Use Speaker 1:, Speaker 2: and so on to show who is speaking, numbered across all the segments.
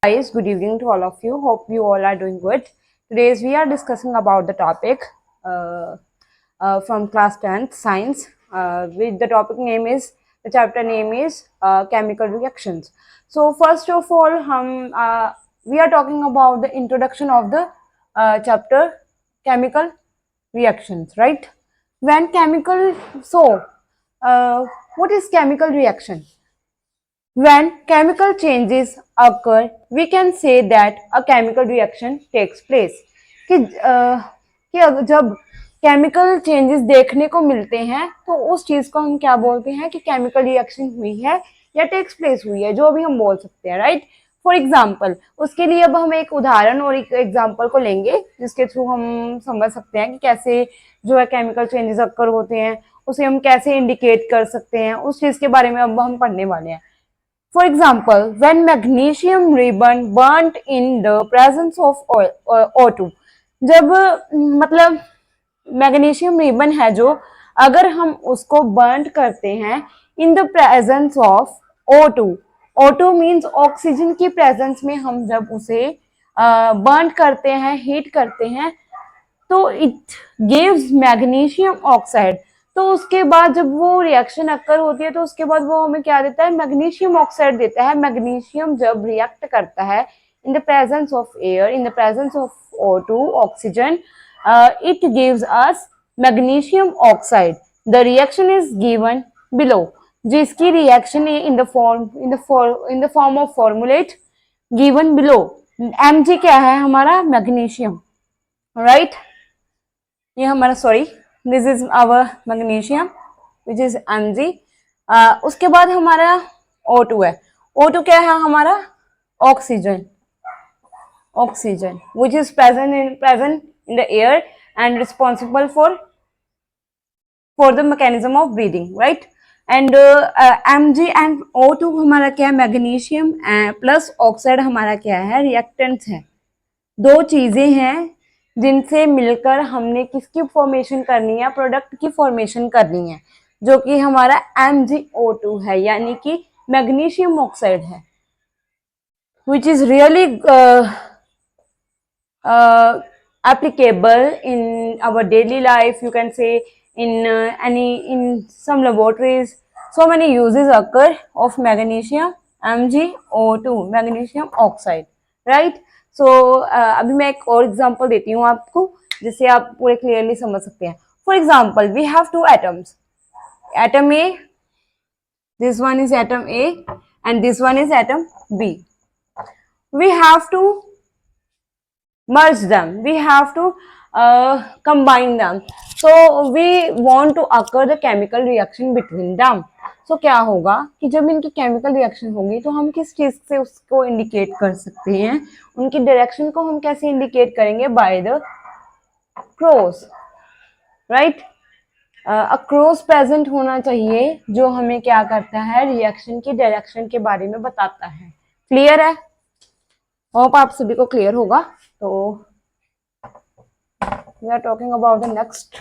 Speaker 1: Guys, good evening to all of you. Hope you all are doing good. Today we are discussing about the topic from class 10th science. With the topic name is the chapter name is chemical reactions. So first of all, we are talking about the introduction of the chapter chemical reactions, right? When chemical so what is chemical reaction? When chemical changes occur, we can say that a chemical reaction takes place. कि जब chemical changes देखने को मिलते हैं तो उस चीज को हम क्या बोलते हैं कि केमिकल रिएक्शन हुई है या टेक्स प्लेस हुई है, जो भी हम बोल सकते हैं, राइट। फॉर एग्जाम्पल, उसके लिए अब हम एक उदाहरण और एक एग्जाम्पल को लेंगे जिसके थ्रू हम समझ सकते हैं कि कैसे जो है केमिकल चेंजेस अक्कर होते हैं, उसे हम कैसे इंडिकेट कर सकते हैं, उस चीज के बारे में अब हम पढ़ने वाले हैं। For example, when magnesium ribbon burnt in the presence of O2, जब मतलब मैग्नीशियम रिबन है जो, अगर हम उसको बर्न करते हैं इन the presence of O2, O2 means oxygen की प्रेजेंस में हम जब उसे बर्न करते हैं, हीट करते हैं, तो इट गिव्स मैग्नीशियम ऑक्साइड। तो उसके बाद जब वो रिएक्शन अक्कर होती है तो उसके बाद वो हमें क्या देता है, मैग्नीशियम ऑक्साइड देता है। मैग्नीशियम जब रिएक्ट करता है in the presence of air, in the presence of O2 oxygen, it gives us magnesium oxide. The reaction is given below, जिसकी reaction in the form of formulate given below. Mg क्या है हमारा, magnesium, right. ये हमारा this is our magnesium which is Mg। उसके बाद हमारा O2 है। O2 क्या है हमारा, oxygen which is present in the air and responsible for the mechanism of breathing, right. And Mg and O2 हमारा क्या है, मैग्नीशियम प्लस ऑक्साइड हमारा क्या है, रिएक्टेंट्स है। दो चीजें हैं जिनसे मिलकर हमने किसकी फॉर्मेशन करनी है, प्रोडक्ट की फॉर्मेशन करनी है, जो कि हमारा MgO2 है, यानी कि मैग्नीशियम ऑक्साइड है, which is really applicable in our daily life. You can say in some laboratories, so many uses occur of magnesium MgO2, magnesium oxide, right? So अभी मैं एक और एग्जांपल देती हूँ आपको, जिससे आप पूरे क्लियरली समझ सकते हैं। For example, we have two atoms, atom A, this one is atom A and this one is atom B. We have to merge them, we have to combine them, so we want to occur the chemical reaction between them. So क्या होगा कि जब इनकी chemical reaction होगी तो हम किस चीज से उसको इंडिकेट कर सकते हैं, उनकी डायरेक्शन को हम कैसे इंडिकेट करेंगे, by the cross, right. A cross present होना चाहिए जो हमें क्या करता है, रिएक्शन की डायरेक्शन के बारे में बताता है। क्लियर है? होप आप सभी को क्लियर होगा। तो we are talking about the next.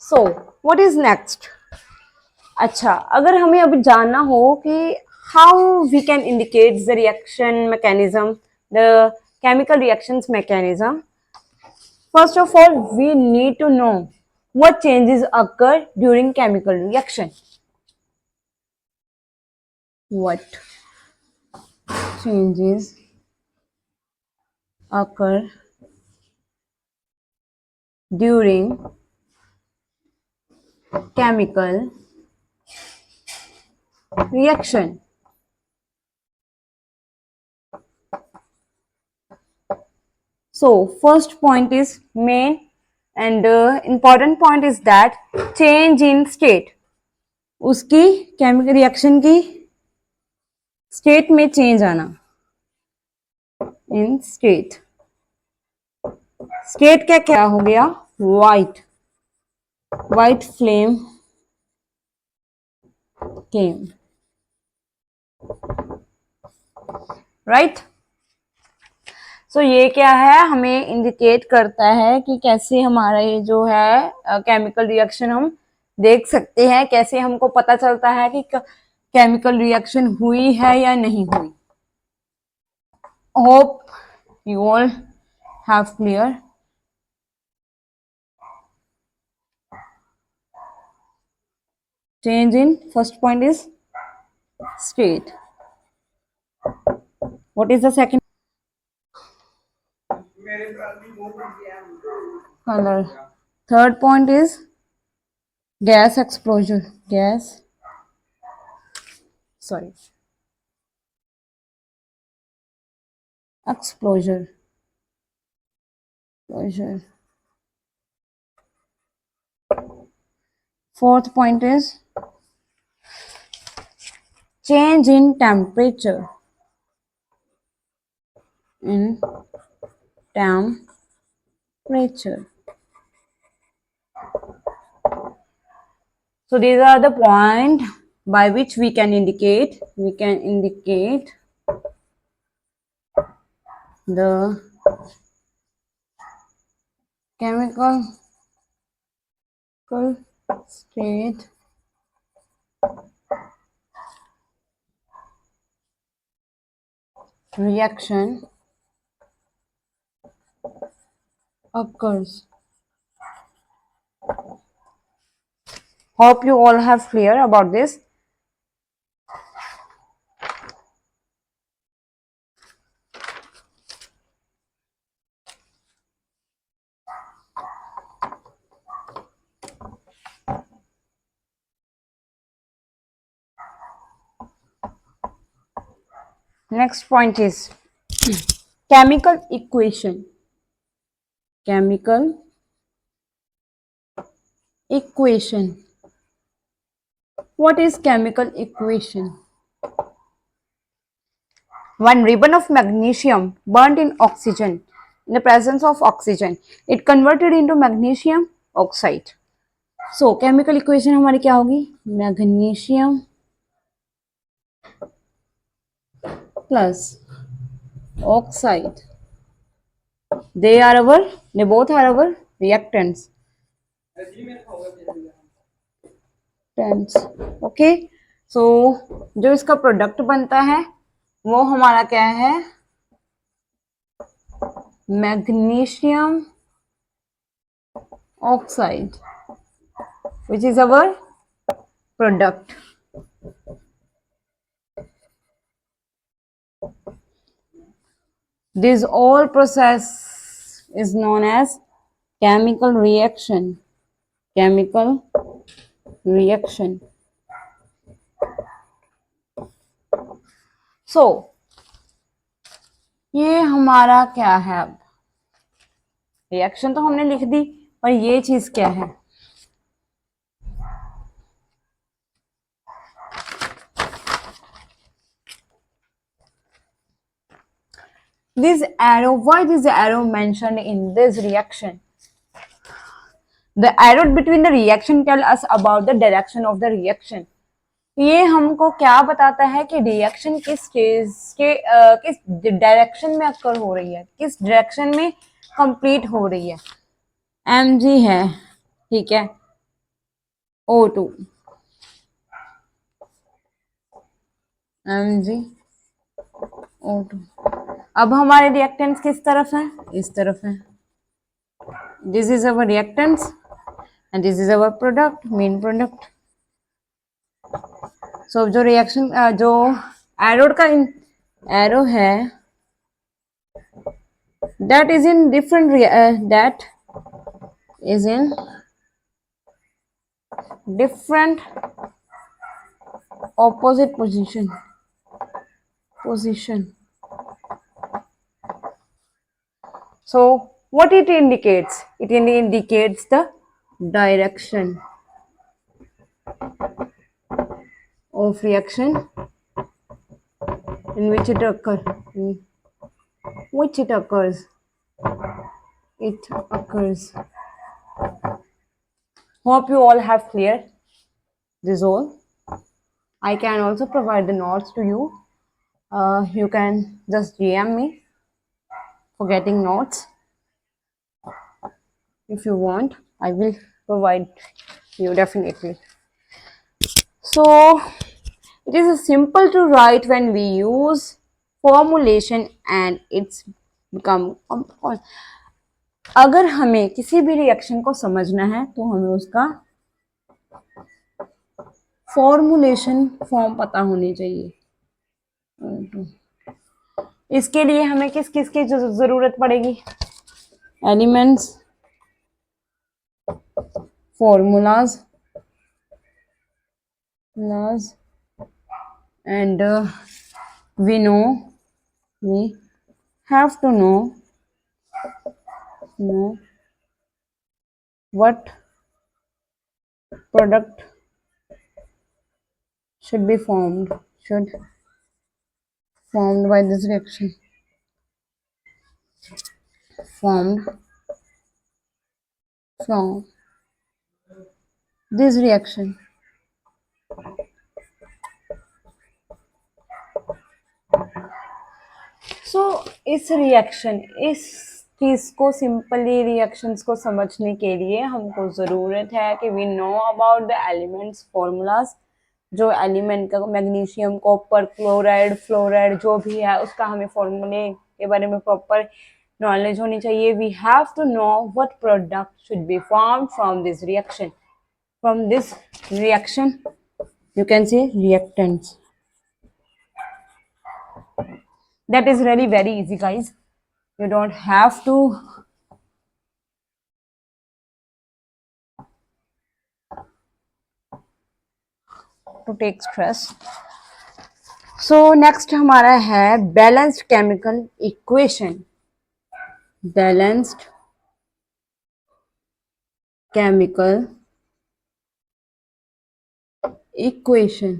Speaker 1: So what is next? अच्छा, अगर हमें अभी जानना हो कि how we can indicate the reaction mechanism, the chemical reactions mechanism, first of all we need to know what changes occur during chemical reaction. What changes occur during chemical reaction? So first point is main and important point is that change in state. उसकी chemical reaction की state में change आना, इन state. State क्या क्या हो गया, white flame केम, right. सो ये क्या है, हमें इंडिकेट करता है कि कैसे हमारा ये जो है केमिकल रिएक्शन हम देख सकते हैं कैसे हमको पता चलता है कि केमिकल रिएक्शन हुई है या नहीं हुई। Hope you all have clear. Change in first point is state. What is the second? Color. Third point is gas exposure. Exposure. Fourth point is change in temperature. So these are the points by which we can indicate the chemical state reaction occurs. Hope you all have clear about this. Next point is chemical equation. What is chemical equation? One ribbon of magnesium burnt in oxygen, in the presence of oxygen, it converted into magnesium oxide. So chemical equation हमारी क्या होगी? Magnesium plus oxide. They both are our reactants. Okay, so जो इसका product बनता है वो हमारा क्या है? Magnesium oxide, which is our product. This all process is known as chemical reaction. So ये हमारा क्या है? अब रिएक्शन तो हमने लिख दी, पर ये चीज क्या है? This arrow, why this arrow mentioned in this reaction? The arrow between the reaction tell us about the direction of the reaction. ये हमको क्या बताता है कि रिएक्शन किस चीज के किस डायरेक्शन में अक्कर हो रही है, किस डायरेक्शन में कंप्लीट हो रही है. Mg है, ठीक है, O2, MgO2. अब हमारे रिएक्टेंट्स किस तरफ है? इस तरफ है. This is our reactants and this is our product, main product. So जो रिएक्शन जो एरो का एरो है that is in different opposite position. So what it indicates? It indicates the direction of reaction in which it occurs. Hope you all have clear this all. I can also provide the notes to you. You can just DM me for getting notes. If you want, I will provide you definitely. So it is simple to write when we use formulation and it's become compound. अगर हमें किसी भी reaction को समझना है तो हमें उसका फॉर्मूलेशन फॉर्म पता होनी चाहिए. इसके लिए हमें किस किस की जरूरत पड़ेगी? Elements, formulas, and we have to know what product should be formed by this reaction, formed from this reaction. So इस चीज को सिंपली रिएक्शंस को समझने के लिए हमको जरूरत है कि we know about the elements, formulas. जो एलिमेंट का मैग्नीशियम, कॉपर, क्लोराइड, फ्लोराइड जो भी है उसका हमें फॉर्मूले के बारे में प्रॉपर नॉलेज होनी चाहिए. We have to know what product should be formed from this reaction. You can say reactants. That is really very easy, guys. You don't have to take stress. So next हमारा है balanced chemical equation. Balanced chemical equation.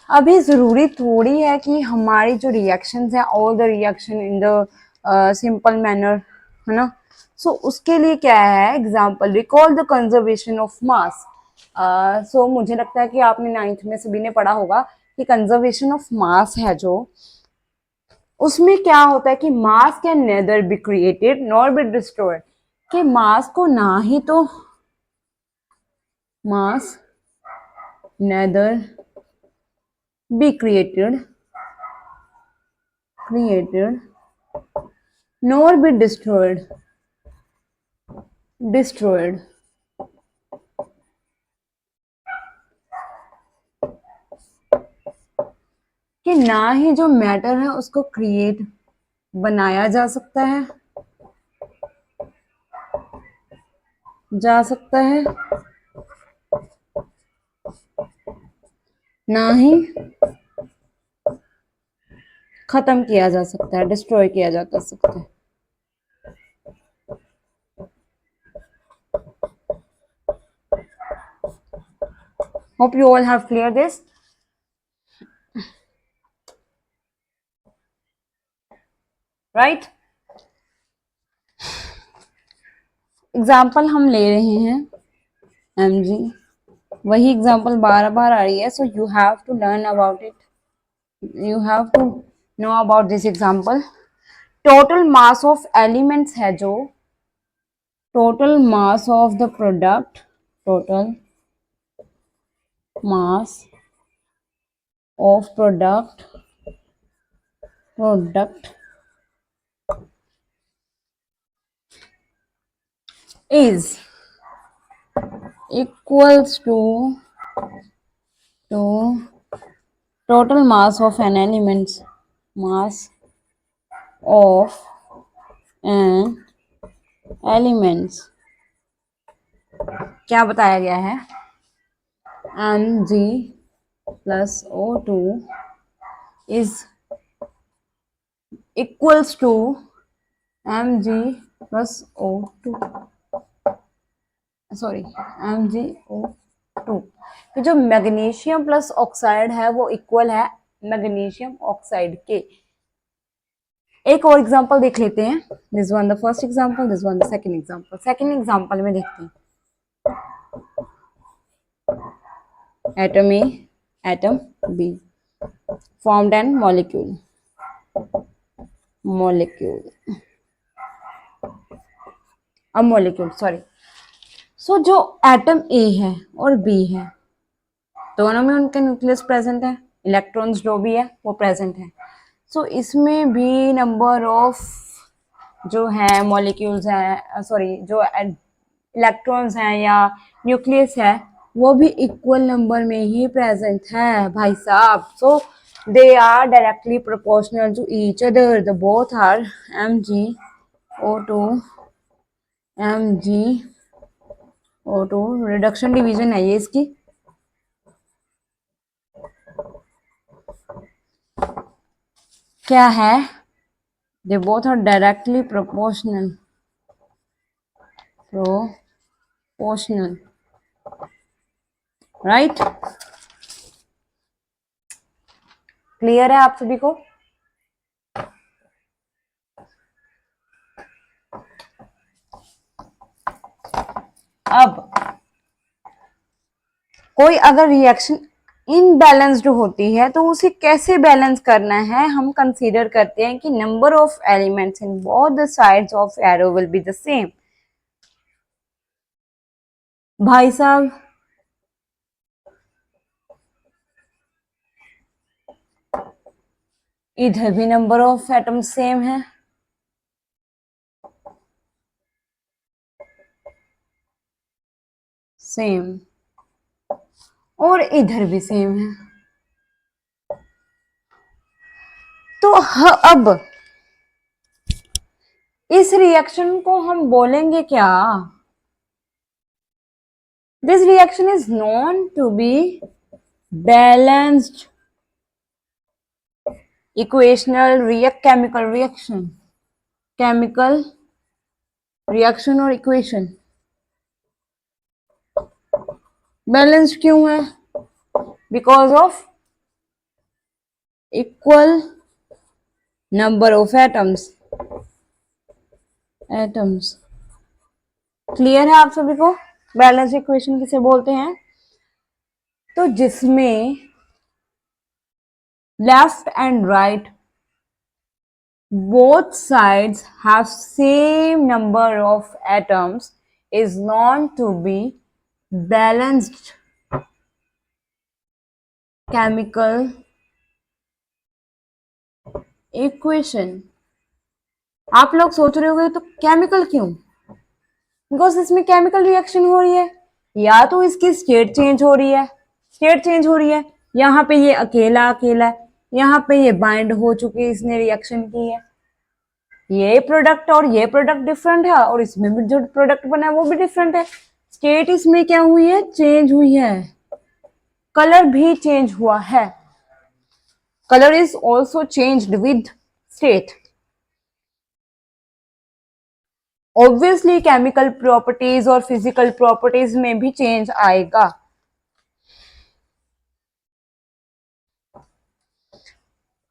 Speaker 1: अभी जरूरी थोड़ी है कि हमारी जो reactions है all the reaction in the simple manner, है ना. सो उसके लिए क्या है, example recall the conservation of mass. So मुझे लगता है कि आपने 9th में सभी ने पढ़ा होगा कि कंजर्वेशन ऑफ मास है जो, उसमें क्या होता है कि मास can nether be created nor be destroyed. कि मास को ना ही तो मास nether be created nor be destroyed कि ना ही जो मैटर है उसको क्रिएट बनाया जा सकता है ना ही खत्म किया जा सकता है, डिस्ट्रॉय किया जा सकता है. Hope you all have clear this. Right? Example हम ले रहे हैं mg. वही एग्जाम्पल बार बार आ रही है. So you have to learn about it. You have to know about this example. Total mass of elements है जो, total mass of the product, total mass of product is equals to total mass of an elements, mass of an elements. क्या बताया गया है, mg plus O2 is equals to mg plus O2, sorry MgO2. तो जो magnesium plus oxide है वो equal है magnesium oxide के. एक और एग्जांपल देख लेते हैं. This one the first example, this one the second example. Second example में देखते हैं atom A, atom B formed an molecule. Molecule sorry. So जो एटम ए है और बी है, दोनों में उनके न्यूक्लियस प्रेजेंट है, इलेक्ट्रॉन्स जो भी है वो प्रेजेंट है। सो इसमें भी नंबर ऑफ जो है मॉलिक्यूल्स हैं, सॉरी जो इलेक्ट्रॉन्स हैं या न्यूक्लियस है, वो भी इक्वल नंबर में ही प्रेजेंट है भाई साहब। So they are directly proportional to each other, the both are MgO2 MgO2। Reduction division है ये इसकी। क्या है? They both are directly proportional, right? Clear है आप सभी को? अब कोई अगर रिएक्शन इनबैलेंस्ड होती है तो उसे कैसे बैलेंस करना है, हम कंसीडर करते हैं कि number of elements in both the sides of arrow will be the same. भाई साहब इधर भी नंबर ऑफ एटम्स सेम है, सेम, और इधर भी सेम है। तो अब इस रिएक्शन को हम बोलेंगे क्या? This reaction is known to be balanced equational chemical reaction. Chemical reaction और इक्वेशन बैलेंस्ड क्यों है? Because of equal number of atoms. Clear है आप सभी को? बैलेंस इक्वेशन किसे बोलते हैं? तो जिसमें left and right both sides have same number of atoms is known to be balanced chemical equation। आप लोग सोच रहे होंगे तो केमिकल क्यों? बिकॉज इसमें केमिकल रिएक्शन हो रही है, या तो इसकी स्टेट चेंज हो रही है, यहाँ पे ये अकेला अकेला है, यहाँ पे ये बाइंड हो चुकी है, इसने रिएक्शन की है, ये प्रोडक्ट और ये प्रोडक्ट डिफरेंट है, और इसमें भी जो प्रोडक्ट बना है वो भी डिफरेंट है। स्टेट इसमें क्या हुई है? चेंज हुई है। कलर भी चेंज हुआ है। Colour is also changed with state. Obviously chemical properties और फिजिकल प्रॉपर्टीज में भी चेंज आएगा।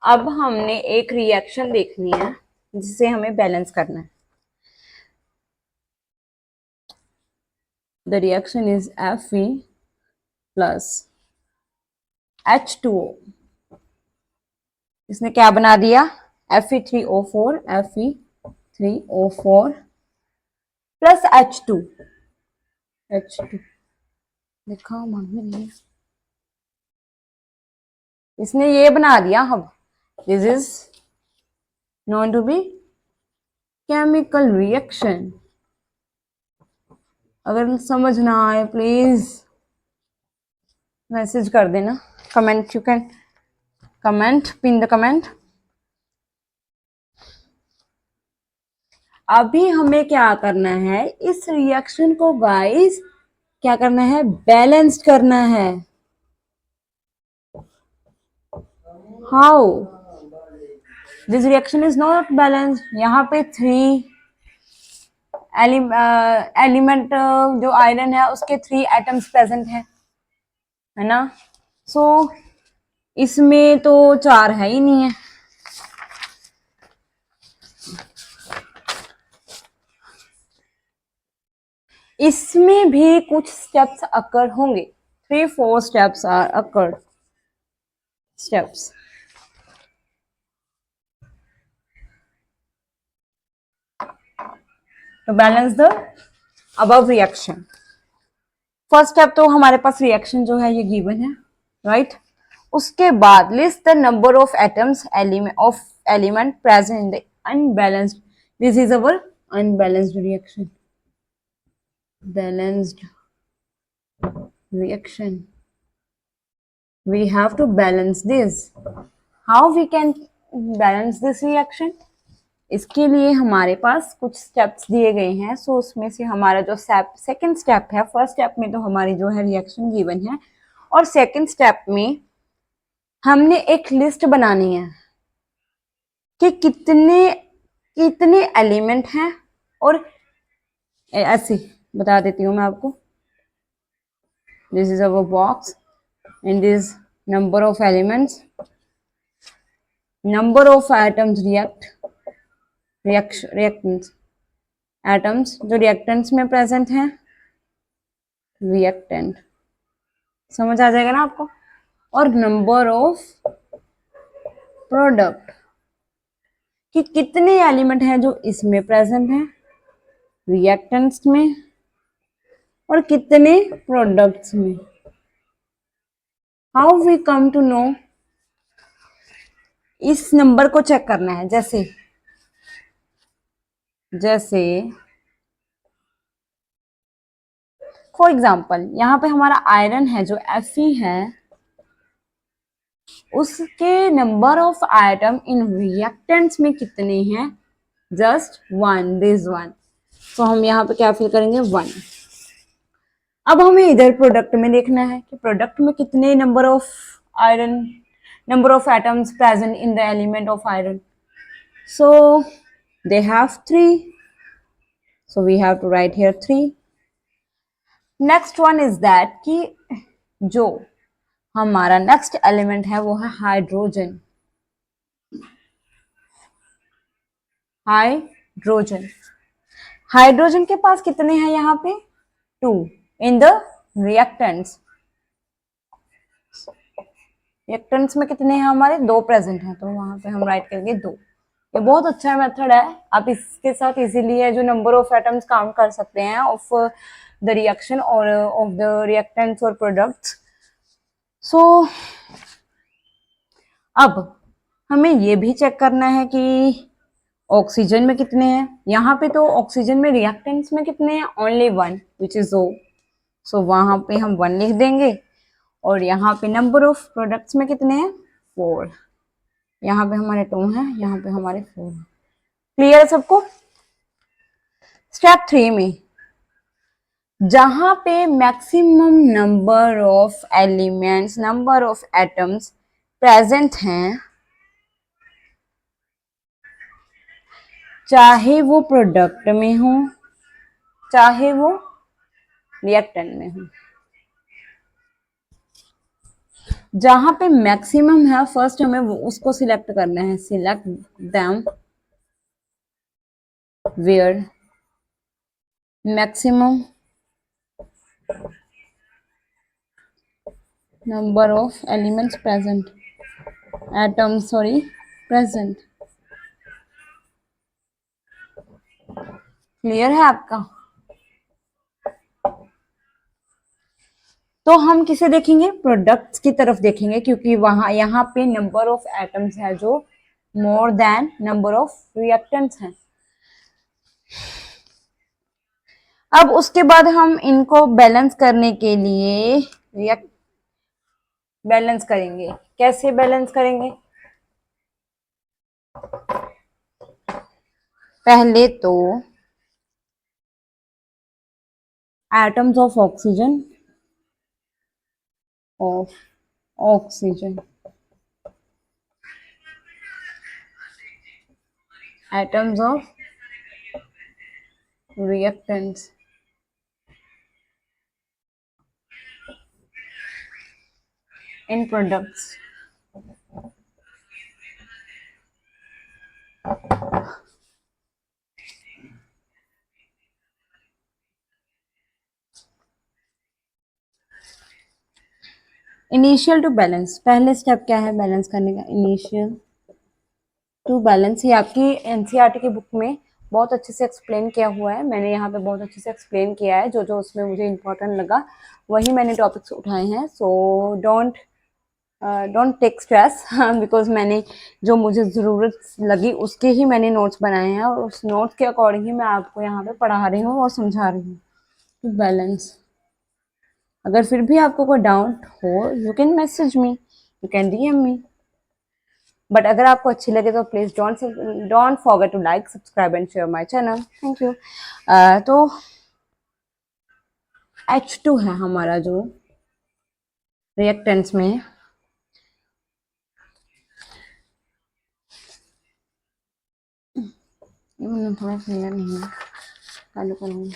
Speaker 1: अब हमने एक रिएक्शन देखनी है जिसे हमें बैलेंस करना है। The reaction is Fe plus H2O। इसने क्या बना दिया? Fe3O4 प्लस H2 लिखा मन में नहीं, इसने ये बना दिया। हम this is known to be chemical reaction. अगर समझ ना आए प्लीज मैसेज कर देना, comment, you can comment, pin the comment. अभी हमें क्या करना है? इस रिएक्शन को गाइस क्या करना है? बैलेंस्ड करना है। How? This reaction is not balanced. यहाँ पे 3 एलिमेंट जो आयरन है उसके 3 एटम्स प्रेजेंट है ना? सो इसमें तो 4 है ही नहीं है। इसमें भी कुछ स्टेप्स अकर होंगे। 3-4 steps are occurred steps. to balance the above reaction. First step तो हमारे पास रिएक्शन जो है ये गिवन है, राइट? उसके बाद list the number of atoms of element present in the unbalanced, this is our unbalanced reaction, balanced reaction. We have to balance this. How we can balance this reaction? इसके लिए हमारे पास कुछ steps दिए गए हैं. सो उसमें से हमारा जो सेकंड स्टेप है, फर्स्ट स्टेप में तो हमारी जो है रिएक्शन गिवन है, और सेकंड स्टेप में हमने एक लिस्ट बनानी है कि कितने एलिमेंट हैं, और ऐसे बता देती हूँ मैं आपको. This is our box and this number of elements, number of atoms reactants, atoms जो reactants में present हैं, reactant समझ आ जाएगा ना आपको, और number of product कि कितने एलिमेंट हैं जो इसमें present हैं reactants में, और कितने प्रोडक्ट्स में. How we come to know, इस नंबर को चेक करना है. जैसे फॉर एग्जाम्पल यहाँ पे हमारा आयरन है जो Fe है, उसके number of item in reactants में कितने हैं? Just 1, this 1. तो हम यहाँ पे क्या फिल करेंगे? 1. अब हमें इधर प्रोडक्ट में देखना है कि प्रोडक्ट में कितने number of atoms present in the element of iron. So they have 3, so we have to write here 3. Next one is that कि जो हमारा नेक्स्ट एलिमेंट है वो है हाइड्रोजन. हाइड्रोजन के पास कितने हैं यहाँ पे? 2 in the reactants. रिएक्टेंट्स में कितने हैं हमारे? 2 प्रेजेंट हैं, तो वहां पे हम राइट करेंगे 2. ये बहुत अच्छा मेथड है, आप इसके साथ इजीली है जो नंबर ऑफ एटम्स काउंट कर सकते हैं ऑफ द रिएक्शन और ऑफ द रिएक्टेंट्स और प्रोडक्ट्स. सो अब हमें ये भी चेक करना है कि ऑक्सीजन में कितने हैं. यहाँ पे तो ऑक्सीजन में रिएक्टेंट्स में कितने हैं? Only 1 which is O. सो वहां पे हम 1 लिख देंगे, और यहाँ पे नंबर ऑफ प्रोडक्ट्स में कितने हैं? 4. यहाँ पे हमारे 2 हैं, यहाँ पे हमारे 4 हैं. क्लियर है सबको? स्टेप 3 में जहां पे maximum number of elements, number of atoms present हैं, चाहे वो प्रोडक्ट में हो चाहे वो रिएक्टेंट में हो, जहां पे मैक्सिमम है फर्स्ट हमें उसको सिलेक्ट करना है. Select them where maximum number of elements present, atoms present. Clear है आपका? तो हम किसे देखेंगे? प्रोडक्ट्स की तरफ देखेंगे, क्योंकि वहां यहाँ पे नंबर ऑफ एटम्स है जो more than number of reactants हैं. अब उसके बाद हम इनको बैलेंस करने के लिए बैलेंस करेंगे. कैसे बैलेंस करेंगे? पहले तो atoms of oxygen atoms of reactants in products. Initial to balance, पहले स्टेप क्या है बैलेंस करने का? Initial to balance. ये आपकी एनसीईआरटी की बुक में बहुत अच्छे से एक्सप्लेन किया हुआ है, मैंने यहाँ पे बहुत अच्छे से एक्सप्लेन किया है, जो जो उसमें मुझे इम्पोर्टेंट लगा वही मैंने टॉपिक्स उठाए हैं। So don't take stress, because मैंने जो मुझे ज़रूरत लगी उसके ही मैंने नोट्स बनाए हैं, और उस नोट्स के अकॉर्डिंग ही मैं आपको यहाँ पे पढ़ा रही हूँ और समझा रही हूँ। बैलेंस, अगर फिर भी आपको कोई डाउट हो you can message me, you can DM me, but अगर आपको अच्छी लगे तो please don't forget to like, subscribe and share my channel. Thank you. तो H2 है हमारा जो रिएक्टेंट्स में, ये मैंने थोड़ा क्लियर नहीं है, चालू करूँगी।